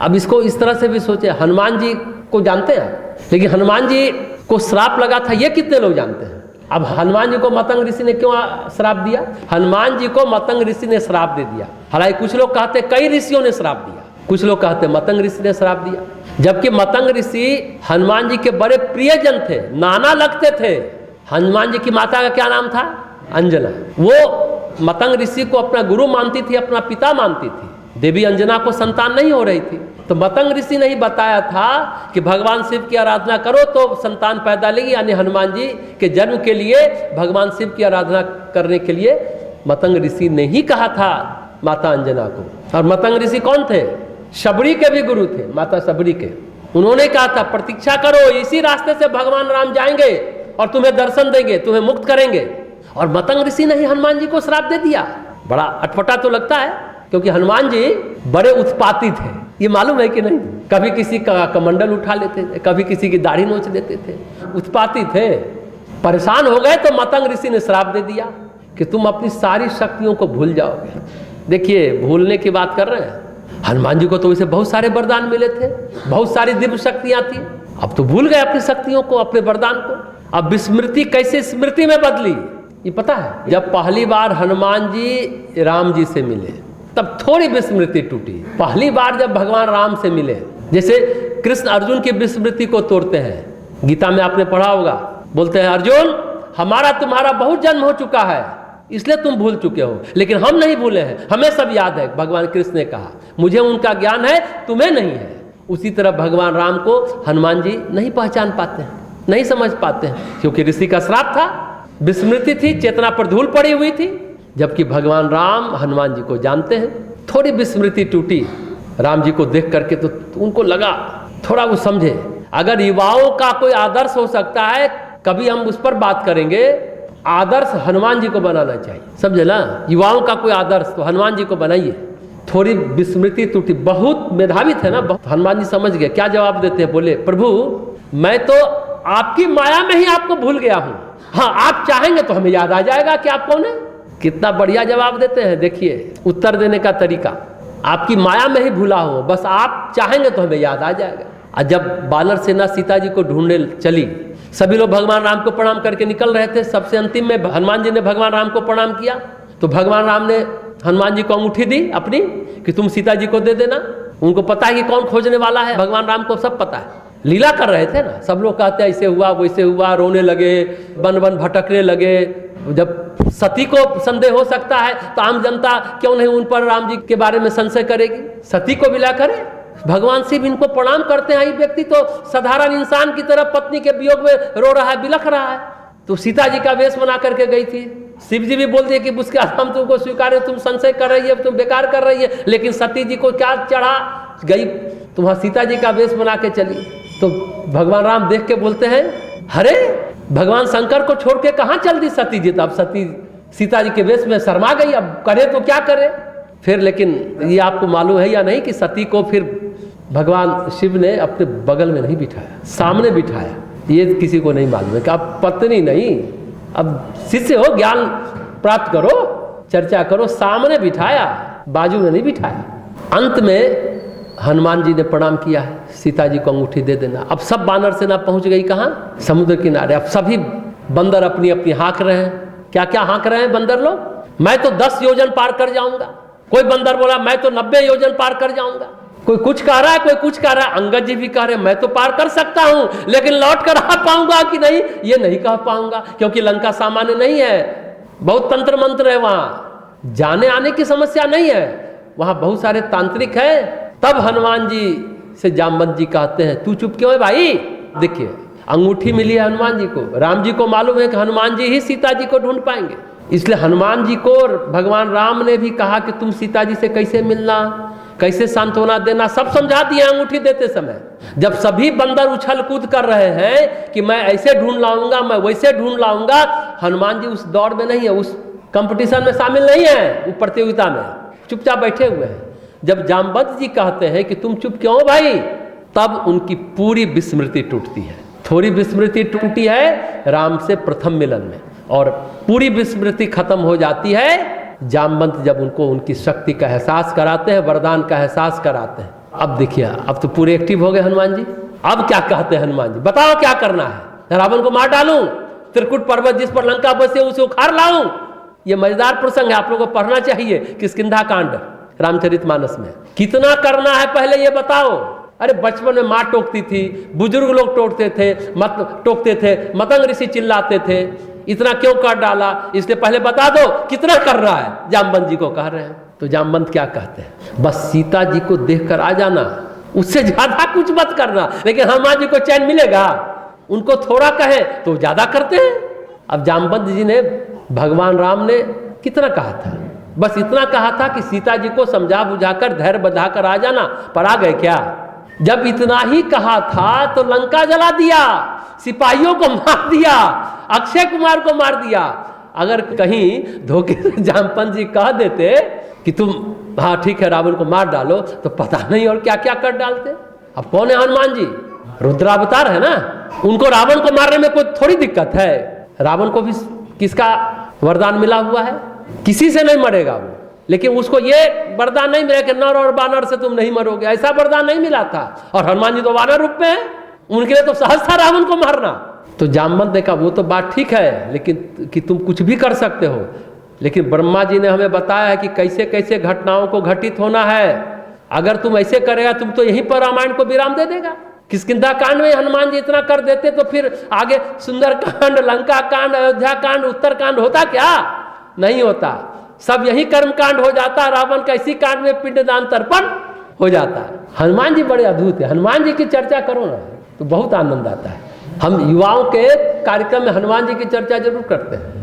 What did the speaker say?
अब इसको इस तरह से भी सोचे, हनुमान जी को जानते हैं, लेकिन हनुमान जी को श्राप लगा था ये कितने लोग जानते हैं? अब हनुमान जी को मतंग ऋषि ने क्यों श्राप दिया? हनुमान जी को मतंग ऋषि ने श्राप दे दिया। हालांकि कुछ लोग कहते कई ऋषियों ने श्राप दिया, कुछ लोग कहते मतंग ऋषि ने श्राप दिया, जबकि मतंग ऋषि हनुमान जी के बड़े प्रियजन थे, नाना लगते थे। हनुमान जी की माता का क्या नाम था? अंजना। वो मतंग ऋषि को अपना गुरु मानती थी, अपना पिता मानती थी। देवी अंजना को संतान नहीं हो रही थी, तो मतंग ऋषि ने ही बताया था कि भगवान शिव की आराधना करो तो संतान पैदा लेगी, यानी हनुमान जी के जन्म के लिए भगवान शिव की आराधना करने के लिए मतंग ऋषि ने ही कहा था माता अंजना को। और मतंग ऋषि कौन थे? शबरी के भी गुरु थे, माता शबरी के। उन्होंने कहा था प्रतीक्षा करो, इसी रास्ते से भगवान राम जाएंगे और तुम्हें दर्शन देंगे, तुम्हें मुक्त करेंगे। और मतंग ऋषि ने ही हनुमान जी को श्राप दे दिया। बड़ा अटपटा तो लगता है, क्योंकि हनुमान जी बड़े उत्पाती थे, ये मालूम है कि नहीं? कभी किसी का कमंडल उठा लेते थे, कभी किसी की दाढ़ी नोच देते थे, उत्पाती थे। परेशान हो गए तो मतंग ऋषि ने श्राप दे दिया कि तुम अपनी सारी शक्तियों को भूल जाओगे। देखिए, भूलने की बात कर रहे हैं, हनुमान जी को तो इसे बहुत सारे वरदान मिले थे, बहुत सारी दिव्य शक्तियां थी, अब तो भूल गए अपनी शक्तियों को, अपने वरदान को। अब विस्मृति कैसे स्मृति में बदली ये पता है? जब पहली बार हनुमान जी राम जी से मिले तब थोड़ी विस्मृति टूटी। पहली बार जब भगवान राम से मिले, जैसे कृष्ण अर्जुन की विस्मृति को तोड़ते हैं, गीता में आपने पढ़ा होगा, बोलते हैं अर्जुन हमारा तुम्हारा बहुत जन्म हो चुका है, इसलिए तुम भूल चुके हो, लेकिन हम नहीं भूले हैं, हमें सब याद है। भगवान कृष्ण ने कहा मुझे उनका ज्ञान है, तुम्हें नहीं है। उसी तरह भगवान राम को हनुमान जी नहीं पहचान पाते हैं, नहीं समझ पाते हैं, क्योंकि ऋषि का श्राप था, विस्मृति थी, चेतना पर धूल पड़ी हुई थी। जबकि भगवान राम हनुमान जी को जानते हैं। थोड़ी विस्मृति टूटी राम जी को देख करके, तो उनको लगा, थोड़ा वो समझे। अगर युवाओं का कोई आदर्श हो सकता है, कभी हम उस पर बात करेंगे, आदर्श हनुमान जी को बनाना चाहिए, समझे ना? युवाओं का कोई आदर्श तो हनुमान जी को बनाइए। थोड़ी विस्मृति टूटी, बहुत मेधावी थे ना, बहुत। हनुमान जी समझ गए, क्या जवाब देते हैं? बोले प्रभु मैं तो आपकी माया में ही आपको भूल गया हूं, हाँ आप चाहेंगे तो हमें याद आ जाएगा कि आप कौन है। कितना बढ़िया जवाब देते हैं, देखिए उत्तर देने का तरीका। आपकी माया में ही भूला हूं, बस आप चाहेंगे तो हमें याद आ जाएगा। और जब वानर सेना सीता जी को ढूंढने चली, सभी लोग भगवान राम को प्रणाम करके निकल रहे थे, सबसे अंतिम में हनुमान जी ने भगवान राम को प्रणाम किया, तो भगवान राम ने हनुमान जी को अंगूठी दी अपनी कि तुम सीता जी को दे देना। उनको पता है कि कौन खोजने वाला है, भगवान राम को सब पता है। लीला कर रहे थे ना, सब लोग कहते हैं ऐसे हुआ वैसे हुआ, रोने लगे, वन वन भटकने लगे। जब सती को संदेह हो सकता है तो आम जनता क्यों नहीं उन पर राम जी के बारे में संशय करेगी? सती को मिला करे, भगवान शिव इनको प्रणाम करते हैं। ये व्यक्ति तो साधारण इंसान की तरह पत्नी के वियोग में रो रहा है, बिलख रहा है, तो सीता जी का वेश बना करके गई थी। शिव जी भी बोल दिए कि उसके हम तुमको स्वीकार, तुम संशय कर रही है, तुम बेकार कर रही है। लेकिन सती जी को क्या चढ़ा गई, तुम्हारा सीता जी का वेश बना के चली। तो भगवान राम देख के बोलते हैं, अरे भगवान शंकर को छोड़ के कहाँ चल दी सती जी? तब सती सीता जी के वेश में शर्मा गई, अब करे तो क्या करे फिर। लेकिन ये आपको मालूम है या नहीं कि सती को फिर भगवान शिव ने अपने बगल में नहीं बिठाया, सामने बिठाया। ये किसी को नहीं मालूम है कि आप पत्नी नहीं, अब शिष्य हो, ज्ञान प्राप्त करो, चर्चा करो, सामने बिठाया, बाजू में नहीं बिठाया। अंत में हनुमान जी ने प्रणाम किया है, सीता जी को अंगूठी दे देना। अब सब वानर सेना पहुंच गई कहाँ? समुद्र किनारे। अब सभी बंदर अपनी अपनी हाँक रहे हैं। क्या क्या हाँक रहे हैं बंदर लोग? मैं तो 10 योजन पार कर जाऊंगा। कोई बंदर बोला मैं तो 90 योजन पार कर जाऊंगा। कोई कुछ कह रहा है, कोई कुछ कह रहा है। अंगद जी भी कह रहे हैं मैं तो पार कर सकता हूं, लेकिन लौट कर आ पाऊंगा कि नहीं ये नहीं कह पाऊंगा, क्योंकि लंका सामान्य नहीं है, बहुत तंत्र मंत्र है वहां, जाने आने की समस्या नहीं है, वहां बहुत सारे तांत्रिक है। तब हनुमान जी से जामवंत जी कहते हैं तू चुप क्यों है भाई? देखिए अंगूठी मिली है हनुमान जी को, राम जी को मालूम है कि हनुमान जी ही सीता जी को ढूंढ पाएंगे, इसलिए हनुमान जी को भगवान राम ने भी कहा कि तुम सीता जी से कैसे मिलना, कैसे सांत्वना देना, सब समझा दिया अंगूठी देते समय। जब सभी बंदर उछल कूद कर रहे हैं कि मैं ऐसे ढूंढ लाऊंगा, मैं वैसे ढूंढ लाऊंगा, हनुमान जी उस दौड़ में नहीं है, उस कंपटीशन में शामिल नहीं है, उस प्रतियोगिता में चुपचाप बैठे हुए हैं। जब जामवंत जी कहते हैं कि तुम चुप क्यों भाई, तब उनकी पूरी विस्मृति टूटती है। थोड़ी विस्मृति टूटी है राम से प्रथम मिलन में, और पूरी विस्मृति खत्म हो जाती है जामवंत जब उनको उनकी शक्ति का एहसास कराते हैं, वरदान का एहसास कराते हैं। अब देखिए, अब तो पूरे एक्टिव हो गए हनुमान जी। अब क्या कहते हैं हनुमान जी, बताओ क्या करना है? रावण को मार डालूं, त्रिकुट पर्वत जिस पर लंका बसे उसे उखाड़ लाऊं? ये मजेदार प्रसंग है, आप लोगों को पढ़ना चाहिए किष्किंधा कांड रामचरितमानस में। कितना करना है पहले ये बताओ। अरे बचपन में माँ टोकती थी, बुजुर्ग लोग टोकते थे, मतंग ऋषि चिल्लाते थे, इतना क्यों कर डाला? इसलिए पहले बता दो कितना कर रहा है। जामवंत जी को कह रहे हैं, तो जामवंत क्या कहते हैं? बस सीता जी को देखकर आ जाना, उससे ज्यादा कुछ मत करना। लेकिन हनुमान जी को चैन मिलेगा? उनको थोड़ा कहे तो ज्यादा करते हैं। अब जामवंत जी ने, भगवान राम ने कितना कहा था? बस इतना कहा था कि सीता जी को समझा बुझाकर धैर्य बंधाकर आ जाना, पर आ गए क्या? जब इतना ही कहा था तो लंका जला दिया, सिपाहियों को मार दिया, अक्षय कुमार को मार दिया। अगर कहीं धोखे से जामवंत जी कह देते कि तुम हाँ ठीक है रावण को मार डालो, तो पता नहीं और क्या क्या कर डालते। अब कौन है हनुमान जी? रुद्रावतार है ना, उनको रावण को मारने में कोई थोड़ी दिक्कत है। रावण को भी किसका वरदान मिला हुआ है? किसी से नहीं मरेगा वो, लेकिन उसको ये वरदान नहीं मिला कि नर और बानर से तुम नहीं मरोगे, ऐसा वरदान नहीं मिला था। और हनुमान जी तो वानर रूप में है, उनके लिए तो सहज था रावण को मारना। तो जामवंत ने कहा वो तो बात ठीक है, लेकिन कि तुम कुछ भी कर सकते हो, लेकिन ब्रह्मा जी ने हमें बताया है कि कैसे कैसे घटनाओं को घटित होना है। अगर तुम ऐसे करेगा तुम तो यहीं पर रामायण को विराम दे देगा। किष्किंधा कांड में हनुमान जी इतना कर देते तो फिर आगे सुंदर कांड, लंका कांड, अयोध्या कांड, उत्तर कांड होता क्या? नहीं होता। सब यही कर्म कांड हो जाता, रावण का इसी कांड में पिंडदान तर्पण हो जाता। हनुमान जी बड़े अद्भुत है। हनुमान जी की चर्चा करो ना तो बहुत आनंद आता है। हम युवाओं के कार्यक्रम में हनुमान जी की चर्चा जरूर करते हैं।